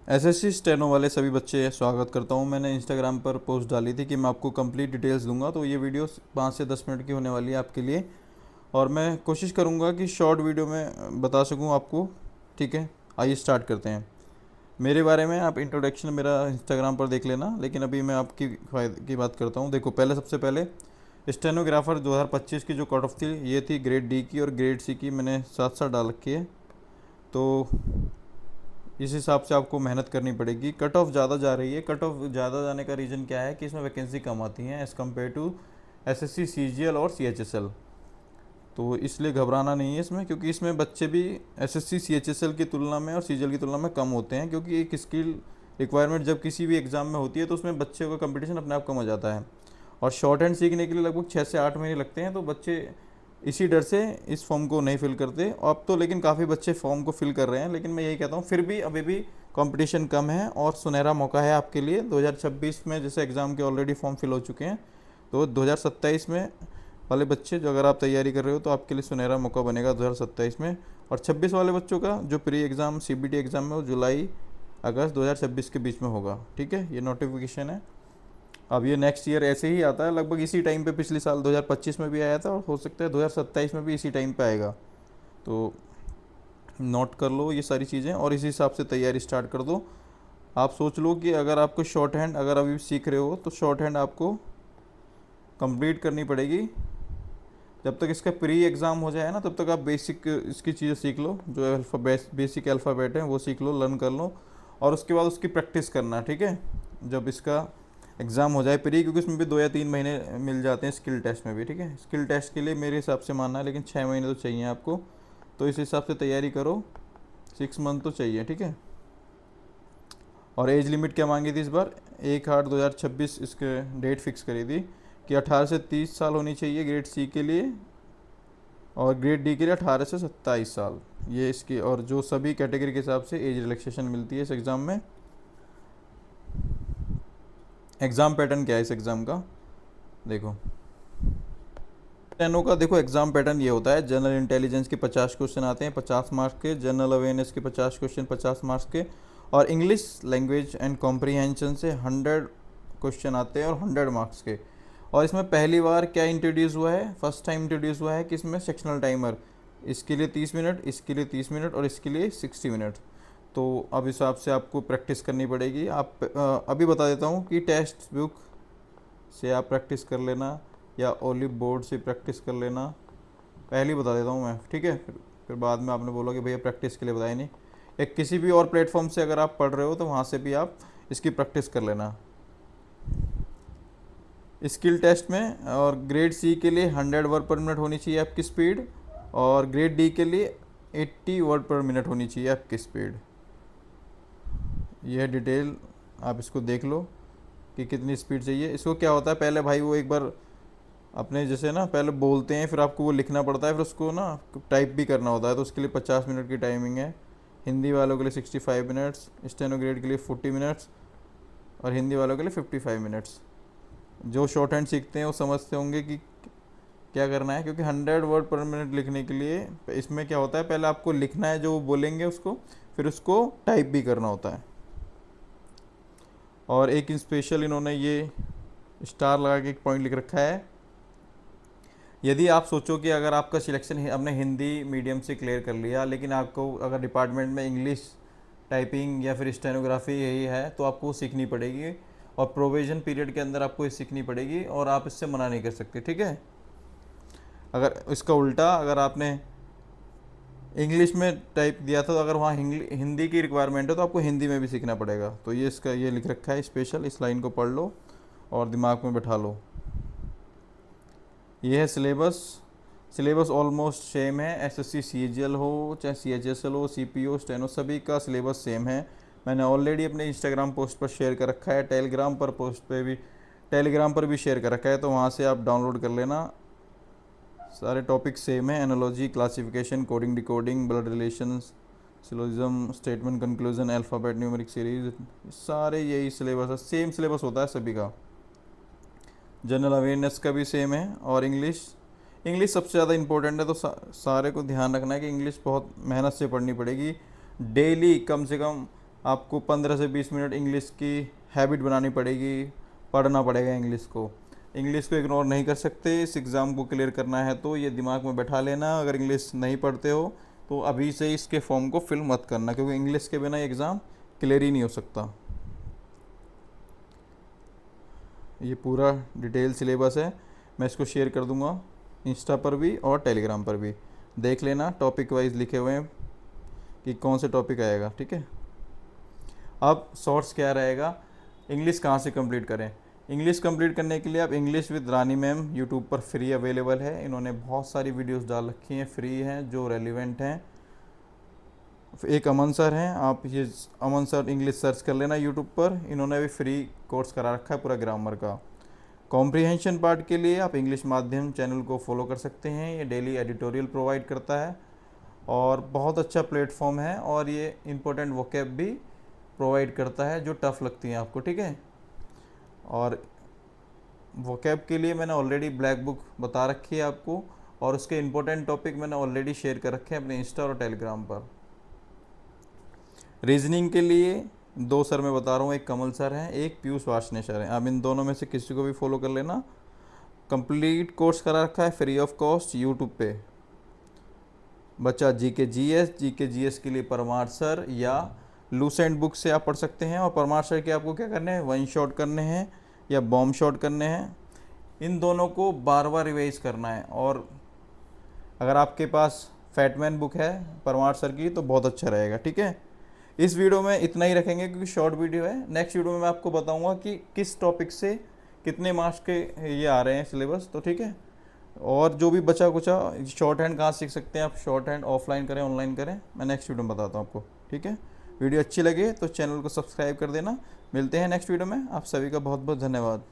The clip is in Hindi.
एसएससी स्टेनो वाले सभी बच्चे स्वागत करता हूं। मैंने इंस्टाग्राम पर पोस्ट डाली थी कि मैं आपको कंप्लीट डिटेल्स दूंगा, तो ये वीडियो 5 से 10 मिनट की होने वाली है आपके लिए। और मैं कोशिश करूंगा कि शॉर्ट वीडियो में बता सकूं आपको। ठीक है, आइए स्टार्ट करते हैं। मेरे बारे में आप इंट्रोडक्शन मेरा इंस्टाग्राम पर देख लेना, लेकिन अभी मैं आपकी फ़ायदे की बात करता हूँ। देखो, पहले सबसे पहले स्टेनोग्राफ़र 2025 की जो कट ऑफ थी ये थी ग्रेड डी की, और ग्रेड सी की मैंने साथ साथ डाल रखी है। तो इस हिसाब से आपको मेहनत करनी पड़ेगी। कट ऑफ ज़्यादा जा रही है। कट ऑफ ज़्यादा जाने का रीज़न क्या है कि इसमें वैकेंसी कम आती हैं as compare to SSC CGL और सीएचएसएल। तो इसलिए घबराना नहीं है इसमें, क्योंकि इसमें बच्चे भी एसएससी सीएचएसएल की तुलना में और सीजीएल की तुलना में कम होते हैं, क्योंकि एक स्किल रिक्वायरमेंट जब किसी भी एग्ज़ाम में होती है तो उसमें बच्चे का कंपटीशन अपने आप कम हो जाता है। और शॉर्ट हैंड सीखने के लिए लगभग 6 से 8 महीने लगते हैं, तो बच्चे इसी डर से इस फॉर्म को नहीं फिल करते। अब तो लेकिन काफ़ी बच्चे फॉर्म को फिल कर रहे हैं, लेकिन मैं यही कहता हूँ फिर भी अभी भी कंपटीशन कम है और सुनहरा मौका है आपके लिए। 2026 में जैसे एग्ज़ाम के ऑलरेडी फॉर्म फिल हो चुके हैं, तो 2027 में वाले बच्चे जो अगर आप तैयारी कर रहे हो तो आपके लिए सुनहरा मौका बनेगा 2027 में। और 26 वाले बच्चों का जो प्री एग्ज़ाम सीबीटी एग्ज़ाम है वो जुलाई अगस्त 2026 के बीच में होगा। ठीक है, ये नोटिफिकेशन है। अब ये नेक्स्ट ईयर ऐसे ही आता है, लगभग इसी टाइम पे पिछले साल 2025 में भी आया था, और हो सकता है 2027 में भी इसी टाइम पे आएगा। तो नोट कर लो ये सारी चीज़ें और इसी हिसाब से तैयारी स्टार्ट कर दो। आप सोच लो कि अगर आपको शॉर्ट हैंड अगर अभी सीख रहे हो तो शॉर्ट हैंड आपको कंप्लीट करनी पड़ेगी। जब तक इसका प्री एग्ज़ाम हो जाए ना, तब तक आप बेसिक इसकी चीज़ें सीख लो। जो बेसिक अल्फ़ाबेट है वो सीख लो, लर्न कर लो, और उसके बाद उसकी प्रैक्टिस करना। ठीक है, जब इसका एग्ज़ाम हो जाए प्री, क्योंकि उसमें भी 2 या 3 महीने मिल जाते हैं स्किल टेस्ट में भी। ठीक है, स्किल टेस्ट के लिए मेरे हिसाब से मानना है, लेकिन 6 महीने तो चाहिए आपको। तो इस हिसाब से तैयारी करो, 6 मंथ तो चाहिए। ठीक है, और एज लिमिट क्या मांगी थी इस बार? 1/8/2026 इसके डेट फिक्स करी थी कि 18 से 30 साल होनी चाहिए ग्रेड सी के लिए, और ग्रेड डी के लिए 18 से 27 साल। ये इसकी, और जो सभी कैटेगरी के हिसाब से एज रिलैक्सेशन मिलती है इस एग्ज़ाम में। एग्ज़ाम पैटर्न क्या है इस एग्ज़ाम का? देखो, टेनो का देखो एग्जाम पैटर्न ये होता है। जनरल इंटेलिजेंस के 50 क्वेश्चन आते हैं 50 मार्क्स के, जनरल अवेयरनेस के 50 क्वेश्चन 50 मार्क्स के, और इंग्लिश लैंग्वेज एंड कॉम्प्रीहेंशन से 100 क्वेश्चन आते हैं और 100 मार्क्स के। और इसमें पहली बार क्या इंट्रोड्यूस हुआ है, फर्स्ट टाइम इंट्रोड्यूस हुआ है कि इसमें सेक्शनल टाइमर, इसके लिए 30 मिनट, इसके लिए 30 मिनट, और इसके लिए 60 मिनट। तो अब इस हिसाब से आपको प्रैक्टिस करनी पड़ेगी। आप अभी बता देता हूँ कि टेक्स्ट बुक से आप प्रैक्टिस कर लेना या ओलिव बोर्ड से प्रैक्टिस कर लेना, पहले ही बता देता हूँ मैं। ठीक है, फिर बाद में आपने बोला कि भैया प्रैक्टिस के लिए बताया नहीं। एक किसी भी और प्लेटफॉर्म से अगर आप पढ़ रहे हो तो वहाँ से भी आप इसकी प्रैक्टिस कर लेना। स्किल टेस्ट में और ग्रेड सी के लिए 100 वर्ड पर मिनट होनी चाहिए आपकी स्पीड, और ग्रेड डी के लिए 80 वर्ड पर मिनट होनी चाहिए आपकी स्पीड। यह डिटेल आप इसको देख लो कि कितनी स्पीड चाहिए। इसको क्या होता है, पहले भाई वो एक बार अपने जैसे ना पहले बोलते हैं, फिर आपको वो लिखना पड़ता है, फिर उसको ना टाइप भी करना होता है। तो उसके लिए 50 मिनट की टाइमिंग है। हिंदी वालों के लिए 65 मिनट्स, स्टेनोग्रेड के लिए 40 मिनट्स, और हिंदी वालों के लिए 55 मिनट्स। जो शॉर्ट हैंड सीखते हैं वो समझते होंगे कि क्या करना है, क्योंकि 100 वर्ड पर मिनट लिखने के लिए इसमें क्या होता है, पहले आपको लिखना है जो वो बोलेंगे उसको, फिर उसको टाइप भी करना होता है। और एक स्पेशल इन्होंने ये स्टार लगा के एक पॉइंट लिख रखा है, यदि आप सोचो कि अगर आपका सिलेक्शन आपने हिंदी मीडियम से क्लियर कर लिया, लेकिन आपको अगर डिपार्टमेंट में इंग्लिश टाइपिंग या फिर स्टेनोग्राफी यही है, तो आपको वो सीखनी पड़ेगी, और प्रोविजन पीरियड के अंदर आपको ये सीखनी पड़ेगी, और आप इससे मना नहीं कर सकते। ठीक है, अगर इसका उल्टा अगर आपने इंग्लिश में टाइप दिया था, तो अगर वहाँ हिंदी की रिक्वायरमेंट है तो आपको हिंदी में भी सीखना पड़ेगा। तो ये इसका ये लिख रखा है स्पेशल, इस लाइन को पढ़ लो और दिमाग में बैठा लो। ये है सिलेबस। सिलेबस ऑलमोस्ट सेम है, एसएससी सीजीएल हो चाहे सीएचएसएल हो, सीपीओ स्टेनो, सभी का सिलेबस सेम है। मैंने ऑलरेडी अपने इंस्टाग्राम पोस्ट पर शेयर कर रखा है, टेलीग्राम पर भी शेयर कर रखा है, तो वहाँ से आप डाउनलोड कर लेना। सारे टॉपिक सेम है, analogy, classification, coding, decoding, blood relations, syllogism, statement, conclusion, alphabet, numeric series, सारे यही सिलेबस है, सेम सिलेबस होता है सभी का। जनरल अवेयरनेस का भी सेम है, और इंग्लिश सबसे ज़्यादा इंपॉर्टेंट है। तो सारे को ध्यान रखना है कि इंग्लिश बहुत मेहनत से पढ़नी पड़ेगी। डेली कम से कम आपको 15 से 20 मिनट इंग्लिश की हैबिट बनानी पड़ेगी, पढ़ना पड़ेगा इंग्लिश को। इंग्लिश को इग्नोर नहीं कर सकते। इस एग्ज़ाम को क्लियर करना है तो ये दिमाग में बैठा लेना। अगर इंग्लिश नहीं पढ़ते हो तो अभी से इसके फॉर्म को फिल मत करना, क्योंकि इंग्लिश के बिना एग्ज़ाम क्लियर ही नहीं हो सकता। ये पूरा डिटेल सिलेबस है, मैं इसको शेयर कर दूंगा इंस्टा पर भी और टेलीग्राम पर भी, देख लेना। टॉपिक वाइज लिखे हुए हैं कि कौन से टॉपिक आएगा, ठीक है। अब शॉर्ट्स क्या रहेगा, इंग्लिश कहाँ से कंप्लीट करें। इंग्लिश कंप्लीट करने के लिए आप English with Rani ma'am YouTube पर फ्री अवेलेबल है। इन्होंने बहुत सारी वीडियोस डाल रखी हैं, फ्री हैं, जो रेलिवेंट हैं। एक अमन सर हैं, आप ये अमन सर इंग्लिश सर्च कर लेना यूट्यूब पर। इन्होंने भी फ्री कोर्स करा रखा है पूरा ग्रामर का। कॉम्प्रिहेंशन पार्ट के लिए आप इंग्लिश माध्यम चैनल को फॉलो कर सकते हैं। ये डेली एडिटोरियल प्रोवाइड करता है और बहुत अच्छा प्लेटफॉर्म है, और ये इम्पोर्टेंट वोकैब भी प्रोवाइड करता है जो टफ़ लगती हैं आपको, ठीक है। और वोकैब के लिए मैंने ऑलरेडी ब्लैक बुक बता रखी है आपको, और उसके इम्पोर्टेंट टॉपिक मैंने ऑलरेडी शेयर कर रखे हैं अपने इंस्टा और टेलीग्राम पर। रीजनिंग के लिए 2 सर मैं बता रहा हूँ, एक कमल सर हैं, एक पीयूष वार्ष्णेय सर हैं। आप इन दोनों में से किसी को भी फॉलो कर लेना। कंप्लीट कोर्स करा रखा है फ्री ऑफ कॉस्ट यूट्यूब पे। बच्चा जीके जीएस के लिए परमार सर या लूसेंट बुक से आप पढ़ सकते हैं। और परमार सर के आपको क्या करने हैं, 1 शॉट करने हैं या बॉम्ब शॉट करने हैं। इन दोनों को बार बार रिवाइज करना है। और अगर आपके पास फैटमैन बुक है परमार सर की तो बहुत अच्छा रहेगा, ठीक है। इस वीडियो में इतना ही रखेंगे क्योंकि शॉर्ट वीडियो है। नेक्स्ट वीडियो में मैं आपको बताऊंगा कि किस टॉपिक से कितने मार्क्स के ये आ रहे हैं सिलेबस, तो ठीक है। और जो भी बचा कुचा शॉर्ट हैंड कहाँ सीख सकते हैं आप, शॉर्ट हैंड ऑफलाइन करें ऑनलाइन करें, मैं नेक्स्ट वीडियो में बताता हूँ आपको, ठीक है। वीडियो अच्छी लगे तो चैनल को सब्सक्राइब कर देना। मिलते हैं नेक्स्ट वीडियो में। आप सभी का बहुत बहुत धन्यवाद।